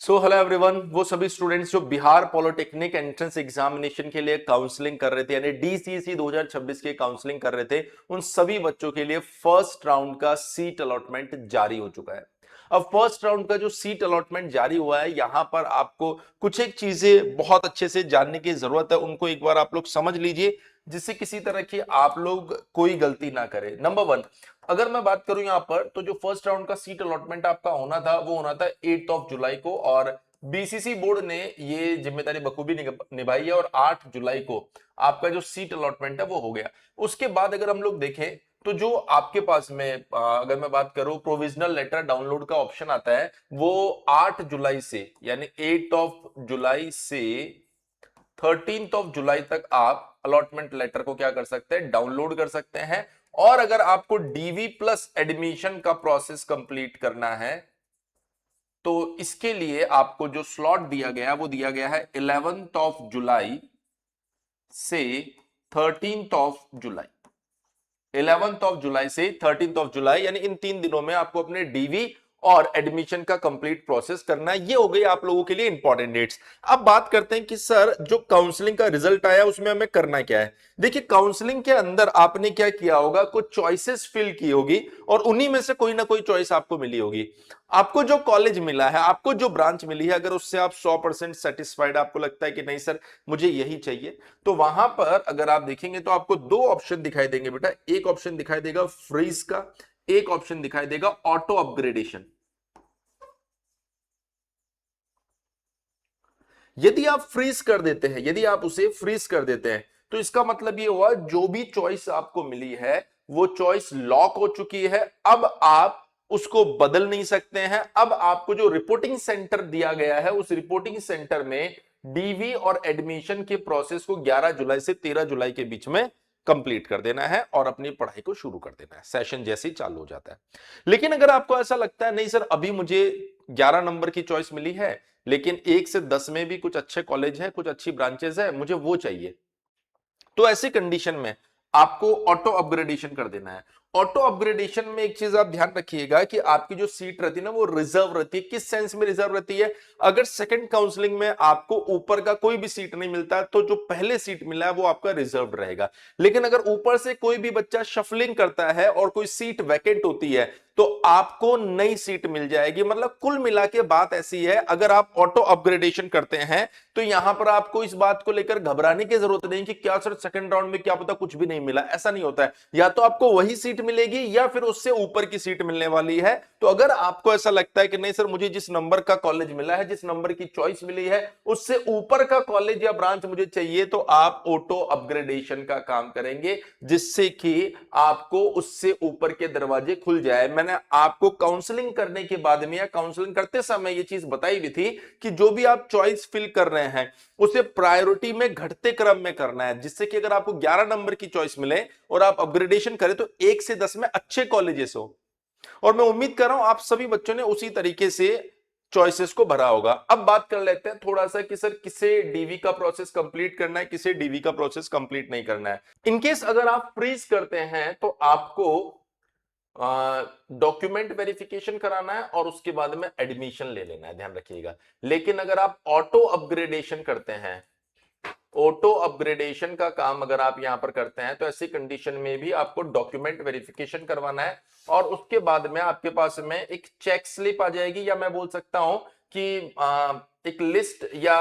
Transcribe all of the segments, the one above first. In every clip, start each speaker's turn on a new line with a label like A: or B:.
A: Hello everyone, वो सभी students जो बिहार पॉलिटेक्निक एंट्रेंस एग्जामिनेशन के लिए काउंसलिंग कर रहे थे यानी डीसीसी 2026 के काउंसलिंग कर रहे थे, उन सभी बच्चों के लिए फर्स्ट राउंड का सीट अलॉटमेंट जारी हो चुका है। अब फर्स्ट राउंड का जो सीट अलॉटमेंट जारी हुआ है, यहां पर आपको कुछ एक चीजें बहुत अच्छे से जानने की जरूरत है, उनको एक बार आप लोग समझ लीजिए जिससे किसी तरह की आप लोग कोई गलती ना करें। नंबर वन, अगर मैं बात करूं यहां पर, तो जो फर्स्ट राउंड का सीट अलॉटमेंट आपका होना था वो होना था 8 ऑफ जुलाई को, और बीसीसी बोर्ड ने ये जिम्मेदारी बखूबी निभाई है और 8 जुलाई को आपका जो सीट अलॉटमेंट है वो हो गया। उसके बाद अगर हम लोग देखें तो जो आपके पास में अगर मैं बात करूं प्रोविजनल लेटर डाउनलोड का ऑप्शन आता है, वो 8 जुलाई से यानी 8 ऑफ जुलाई से 13 ऑफ जुलाई तक आप अलॉटमेंट लेटर को क्या कर सकते हैं, डाउनलोड कर सकते हैं। और अगर आपको डीवी प्लस एडमिशन का प्रोसेस कंप्लीट करना है तो इसके लिए आपको जो स्लॉट दिया गया वो दिया गया है 11 ऑफ जुलाई से 13 ऑफ जुलाई। 11 ऑफ जुलाई से 13 ऑफ जुलाई यानी इन 3 दिनों में आपको अपने डीवी और एडमिशन का कंप्लीट प्रोसेस करना है। ये हो गई आप लोगों के लिए इंपॉर्टेंट डेट्स। अब बात करते हैं कि सर जो काउंसलिंग का रिजल्ट आया उसमें हमें करना क्या है। देखिए, काउंसलिंग के अंदर आपने क्या किया होगा, कुछ चॉइसेस फिल की होगी और उन्हीं में से कोई ना कोई चॉइस आपको मिली होगी। आपको जो कॉलेज मिला है, आपको जो ब्रांच मिली है, अगर उससे आप 100% सेटिस्फाइड, आपको लगता है कि नहीं सर मुझे यही चाहिए, तो वहां पर अगर आप देखेंगे तो आपको दो ऑप्शन दिखाई देंगे बेटा। एक ऑप्शन दिखाई देगा फ्रीज का, एक ऑप्शन दिखाई देगा ऑटो अपग्रेडेशन। यदि आप फ्रीज कर देते हैं, यदि आप उसे फ्रीज कर देते हैं, तो इसका मतलब ये हुआ जो भी चॉइस आपको मिली है वो चॉइस लॉक हो चुकी है। अब आप उसको बदल नहीं सकते हैं। अब आपको जो रिपोर्टिंग सेंटर दिया गया है उस रिपोर्टिंग सेंटर में डीवी और एडमिशन के प्रोसेस को 11 जुलाई से 13 जुलाई के बीच में कंप्लीट कर देना है और अपनी पढ़ाई को शुरू कर देना है, सेशन जैसे ही चालू हो जाता है। लेकिन अगर आपको ऐसा लगता है नहीं सर अभी मुझे 11 नंबर की चॉइस मिली है लेकिन 1 से 10 में भी कुछ अच्छे कॉलेज है, कुछ अच्छी ब्रांचेस है, मुझे वो चाहिए, तो ऐसी कंडीशन में आपको ऑटो अपग्रेडेशन कर देना है। ऑटो अपग्रेडेशन में एक चीज आप ध्यान रखिएगा कि आपकी जो सीट रहती है ना वो रिजर्व रहती है। किस सेंस में रिजर्व रहती है, अगर सेकंड काउंसलिंग में आपको ऊपर का कोई भी सीट नहीं मिलता तो जो पहले सीट मिला है वो आपका रिजर्व रहेगा। लेकिन अगर ऊपर से कोई भी बच्चा शफलिंग करता है और कोई सीट वैकेंट होती है तो आपको नई सीट मिल जाएगी। मतलब कुल मिला के बात ऐसी है, अगर आप ऑटो अपग्रेडेशन करते हैं तो यहां पर आपको इस बात को लेकर घबराने की जरूरत नहीं कि क्या सर सेकंड राउंड में क्या पता कुछ भी नहीं मिला। ऐसा नहीं होता है, या तो आपको वही सीट मिलेगी या फिर उससे ऊपर की सीट मिलने वाली है। तो अगर आपको ऐसा लगता है कि नहीं सर मुझे जिस नंबर का कॉलेज मिला है, जिस नंबर की चॉइस मिली है उससे ऊपर का कॉलेज या ब्रांच मुझे चाहिए, तो आप ऑटो अपग्रेडेशन का काम करेंगे जिससे कि आपको उससे ऊपर के दरवाजे खुल जाए। मैंने आपको काउंसलिंग करने के बाद में या काउंसलिंग करते समय यह चीज बताई भी थी कि जो भी आप चॉइस फिल कर रहे हैं उसे प्रायोरिटी में घटते क्रम में करना है, जिससे कि अगर आपको 11 नंबर की चॉइस मिले और आप अपग्रेडेशन करें तो 1 से 10 में अच्छे कॉलेजेस हो। और मैं उम्मीद कर रहा हूं आप सभी बच्चों ने उसी तरीके से चॉइसेस को भरा होगा। अब बात कर लेते हैं थोड़ा सा कि सर किसे डीवी का प्रोसेस कंप्लीट करना है, किसे डीवी का प्रोसेस कंप्लीट नहीं करना है। इनकेस अगर आप फ्रीज करते हैं तो आपको डॉक्यूमेंट वेरिफिकेशन कराना है और उसके बाद में एडमिशन ले लेना है, ध्यान रखिएगा। लेकिन अगर आप ऑटो अपग्रेडेशन करते हैं, ऑटो अपग्रेडेशन का काम अगर आप यहां पर करते हैं तो ऐसी कंडीशन में भी आपको डॉक्यूमेंट वेरिफिकेशन करवाना है और उसके बाद में आपके पास में एक चेक स्लिप आ जाएगी, या मैं बोल सकता हूं कि एक लिस्ट। या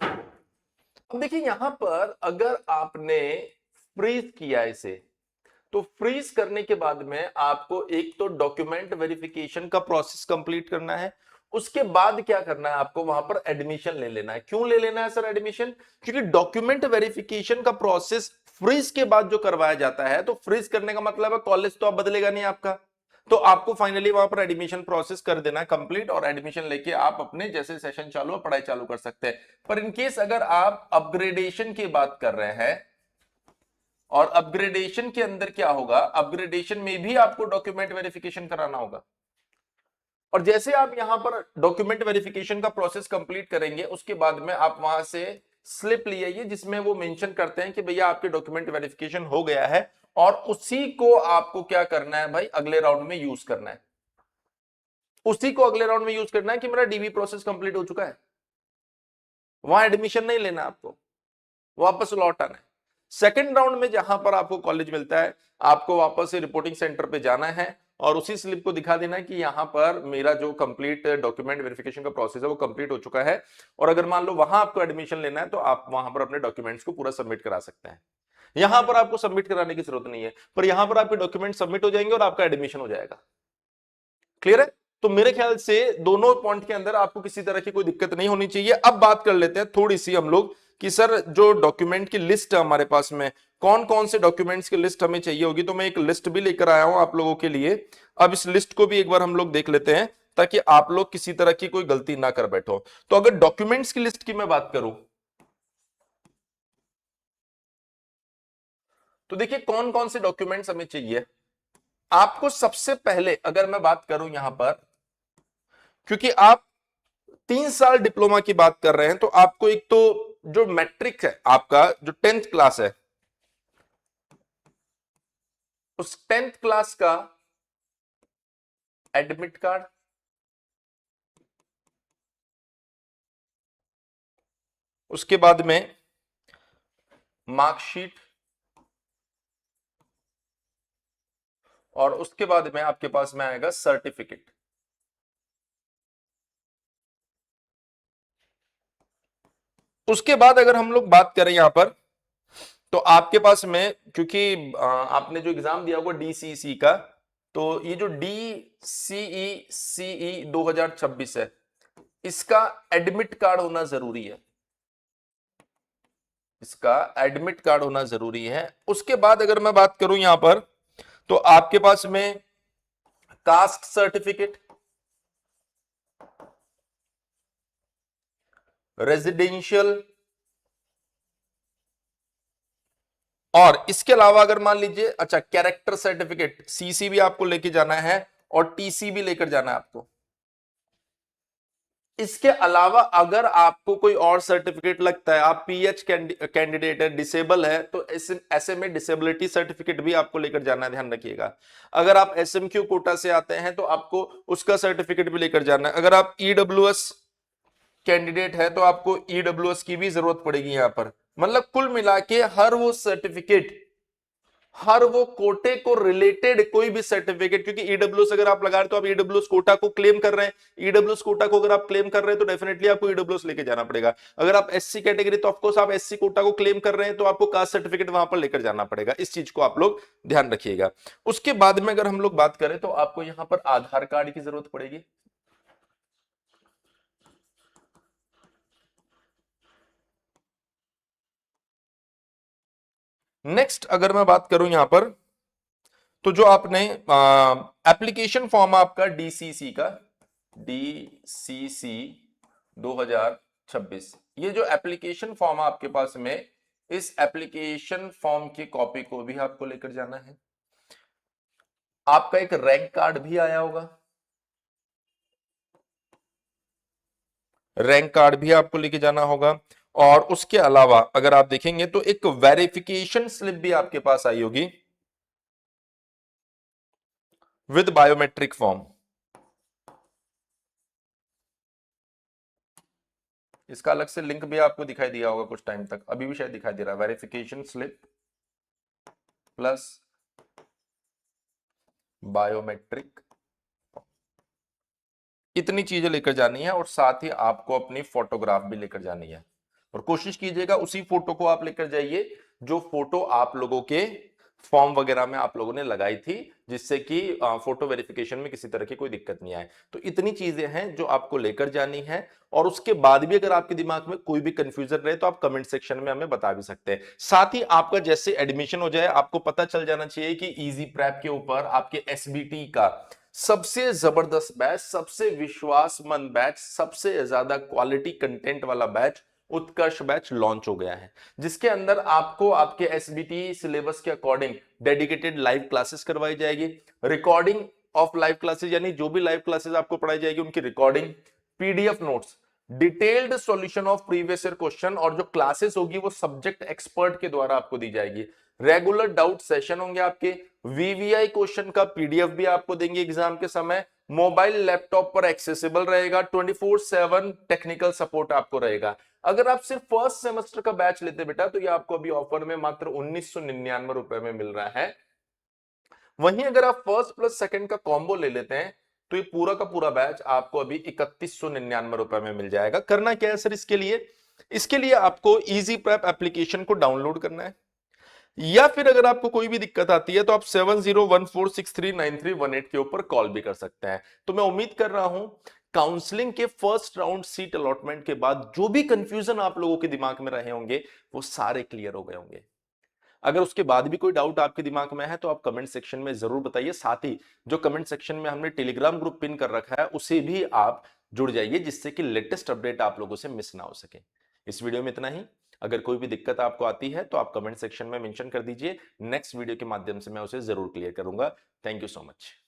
A: अब देखिए यहां पर अगर आपने फ्रीज किया इसे, तो फ्रीज करने के बाद में आपको एक तो डॉक्यूमेंट वेरिफिकेशन का प्रोसेस कंप्लीट करना है। उसके बाद क्या करना है, आपको वहां पर एडमिशन ले लेना है। क्यों ले लेना है सर एडमिशन, क्योंकि डॉक्यूमेंट वेरिफिकेशन का प्रोसेस फ्रीज के बाद जो करवाया जाता है, तो फ्रीज करने का मतलब है कॉलेज तो अब बदलेगा नहीं आपका, तो आपको फाइनली वहां पर एडमिशन प्रोसेस कर देना है कंप्लीट और एडमिशन लेके आप अपने जैसे सेशन चालू है पढ़ाई चालू कर सकते हैं। पर इनकेस अगर आप अपग्रेडेशन की बात कर रहे हैं, और अपग्रेडेशन के अंदर क्या होगा, अपग्रेडेशन में भी आपको डॉक्यूमेंट वेरिफिकेशन कराना होगा। और जैसे आप यहां पर डॉक्यूमेंट वेरिफिकेशन का प्रोसेस कंप्लीट करेंगे उसके बाद में आप वहां से स्लिप ले आइए जिसमें वो मेंशन करते हैं कि भैया आपके डॉक्यूमेंट वेरिफिकेशन हो गया है, और उसी को आपको क्या करना है भाई, अगले राउंड में यूज करना है। उसी को अगले राउंड में यूज करना है कि मेरा डीबी प्रोसेस कंप्लीट हो चुका है, वहां एडमिशन नहीं लेना आपको, वापस लौट आना है। सेकंड राउंड में जहां पर आपको कॉलेज मिलता है, आपको वापस से रिपोर्टिंग सेंटर पे जाना है और उसी स्लिप को दिखा देना है कि यहां पर मेरा जो कंप्लीट डॉक्यूमेंट वेरिफिकेशन का प्रोसेस है वो कंप्लीट हो चुका है। और अगर मान लो वहां आपको एडमिशन लेना है तो आप वहां पर अपने डॉक्यूमेंट्स को पूरा सबमिट करा सकते हैं। यहां पर आपको सबमिट कराने की जरूरत नहीं है, पर यहां पर आपके डॉक्यूमेंट सबमिट हो जाएंगे और आपका एडमिशन हो जाएगा। क्लियर है? तो मेरे ख्याल से दोनों पॉइंट के अंदर आपको किसी तरह की कोई दिक्कत नहीं होनी चाहिए। अब बात कर लेते हैं थोड़ी सी हम लोग कि सर जो डॉक्यूमेंट की लिस्ट है हमारे पास में, कौन कौन से डॉक्यूमेंट्स की लिस्ट हमें चाहिए होगी। तो मैं एक लिस्ट भी लेकर आया हूं आप लोगों के लिए। अब इस लिस्ट को भी एक बार हम लोग देख लेते हैं ताकि आप लोग किसी तरह की कोई गलती ना कर बैठो। तो अगर डॉक्यूमेंट्स की लिस्ट की मैं बात करूं तो देखिए कौन कौन से डॉक्यूमेंट्स हमें चाहिए। आपको सबसे पहले अगर मैं बात करूं यहां पर, क्योंकि आप 3 साल डिप्लोमा की बात कर रहे हैं, तो आपको एक तो जो मैट्रिक है आपका जो 10th क्लास है, उस 10th क्लास का एडमिट कार्ड, उसके बाद में मार्कशीट, और उसके बाद में आपके पास में आएगा सर्टिफिकेट। उसके बाद अगर हम लोग बात करें यहां पर, तो आपके पास में क्योंकि आपने जो एग्जाम दिया होगा डीसीसी का, तो ये जो DCE 2026 है, इसका एडमिट कार्ड होना जरूरी है, इसका एडमिट कार्ड होना जरूरी है। उसके बाद अगर मैं बात करूं यहां पर, तो आपके पास में कास्ट सर्टिफिकेट, रेजिडेंशियल, और इसके अलावा अगर मान लीजिए अच्छा कैरेक्टर सर्टिफिकेट, सीसी भी आपको लेके जाना है और टीसी भी लेकर जाना है आपको। इसके अलावा अगर आपको कोई और सर्टिफिकेट लगता है, आप पीएच कैंडिडेट है, डिसेबल है, तो ऐसे में डिसेबिलिटी सर्टिफिकेट भी आपको लेकर जाना है, ध्यान रखिएगा। अगर आप एसएमक्यू कोटा से आते हैं तो आपको उसका सर्टिफिकेट भी लेकर जाना है। अगर आप ईडब्ल्यूएस कैंडिडेट है तो आपको ईडब्ल्यूएस की भी जरूरत पड़ेगी यहां पर। मतलब कुल मिला के हर वो सर्टिफिकेट, हर वो कोटे को रिलेटेड कोई भी सर्टिफिकेट, क्योंकि ईडब्ल्यूएस अगर आप लगा रहे तो आप ईडब्ल्यूएस कोटा को क्लेम कर रहे हैं, ईडब्ल्यूएस कोटा को अगर आप क्लेम कर रहे हैं तो डेफिनेटली आपको ईडब्ल्यूएस लेके जाना पड़ेगा। अगर आप एससी कैटेगरी तो ऑफकोर्स आप एससी कोटा को क्लेम कर रहे हैं तो आपको कास्ट सर्टिफिकेट वहां पर लेकर जाना पड़ेगा। इस चीज को आप लोग ध्यान रखिएगा। उसके बाद में अगर हम लोग बात करें तो आपको यहां पर आधार कार्ड की जरूरत पड़ेगी। नेक्स्ट अगर मैं बात करूं यहां पर, तो जो आपने एप्लीकेशन फॉर्म आपका डीसीसी का, DCC 2026, ये जो एप्लीकेशन फॉर्म आपके पास में, इस एप्लीकेशन फॉर्म की कॉपी को भी आपको लेकर जाना है। आपका एक रैंक कार्ड भी आया होगा, रैंक कार्ड भी आपको लेके जाना होगा। और उसके अलावा अगर आप देखेंगे तो एक वेरिफिकेशन स्लिप भी आपके पास आई होगी विद बायोमेट्रिक फॉर्म। इसका अलग से लिंक भी आपको दिखाई दिया होगा कुछ टाइम तक, अभी भी शायद दिखाई दे रहा है, वेरिफिकेशन स्लिप प्लस बायोमेट्रिक। इतनी चीजें लेकर जानी है और साथ ही आपको अपनी फोटोग्राफ भी लेकर जानी है। और कोशिश कीजिएगा उसी फोटो को आप लेकर जाइए जो फोटो आप लोगों के फॉर्म वगैरह में आप लोगों ने लगाई थी, जिससे कि फोटो वेरिफिकेशन में किसी तरह की कोई दिक्कत नहीं आए। तो इतनी चीजें हैं जो आपको लेकर जानी है। और उसके बाद भी अगर आपके दिमाग में कोई भी कंफ्यूजन रहे तो आप कमेंट सेक्शन में हमें बता भी सकते हैं। साथ ही आपका जैसे एडमिशन हो जाए आपको पता चल जाना चाहिए कि इजी प्रेप के ऊपर आपके एसबीटी का सबसे जबरदस्त बैच, सबसे विश्वासमंद बैच, सबसे ज्यादा क्वालिटी कंटेंट वाला बैच उत्कर्ष बैच लॉन्च हो गया है, जिसके अंदर आपको आपके एसबीटी सिलेबस के अकॉर्डिंग डेडिकेटेड लाइव क्लासेस करवाई जाएगी, रिकॉर्डिंग ऑफ लाइव क्लासेस, यानी जो भी लाइव क्लासेस आपको पढ़ाई जाएगी उनकी recording, PDF notes, detailed solution of previous year question, और जो क्लासेस होगी वो सब्जेक्ट एक्सपर्ट के द्वारा आपको दी जाएगी। रेगुलर डाउट सेशन होंगे आपके, वीवीआई क्वेश्चन का पीडीएफ भी आपको देंगे एग्जाम के समय, मोबाइल लैपटॉप पर एक्सेसिबल रहेगा, 24/7 टेक्निकल सपोर्ट आपको रहेगा। अगर आप सिर्फ फर्स्ट सेमेस्टर का बैच लेते बेटा तो ये आपको अभी ऑफर में मात्र 1999 रुपए में मिल रहा है। वहीं अगर आप फर्स्ट प्लस सेकंड का कॉम्बो ले लेते हैं तो ये पूरा का पूरा बैच आपको अभी 3199 रुपए में मिल जाएगा। करना क्या है सर इसके लिए? इसके लिए आपको इजी प्रेप एप्लीकेशन को डाउनलोड करना है, या फिर अगर आपको कोई भी दिक्कत आती है तो आप 7014639318 के ऊपर कॉल भी कर सकते हैं। तो मैं उम्मीद कर रहा हूं काउंसलिंग के फर्स्ट राउंड सीट अलॉटमेंट के बाद जो भी कंफ्यूजन आप लोगों के दिमाग में रहे होंगे वो सारे क्लियर हो गए होंगे। अगर उसके बाद भी कोई डाउट आपके दिमाग में है तो आप कमेंट सेक्शन में जरूर बताइए। साथ ही जो कमेंट सेक्शन में हमने टेलीग्राम ग्रुप पिन कर रखा है उसे भी आप जुड़ जाइए, जिससे कि लेटेस्ट अपडेट आप लोगों से मिस ना हो सके। इस वीडियो में इतना ही। अगर कोई भी दिक्कत आपको आती है तो आप कमेंट सेक्शन में मेंशन कर दीजिए, नेक्स्ट वीडियो के माध्यम से मैं उसे जरूर क्लियर करूंगा। Thank you so much.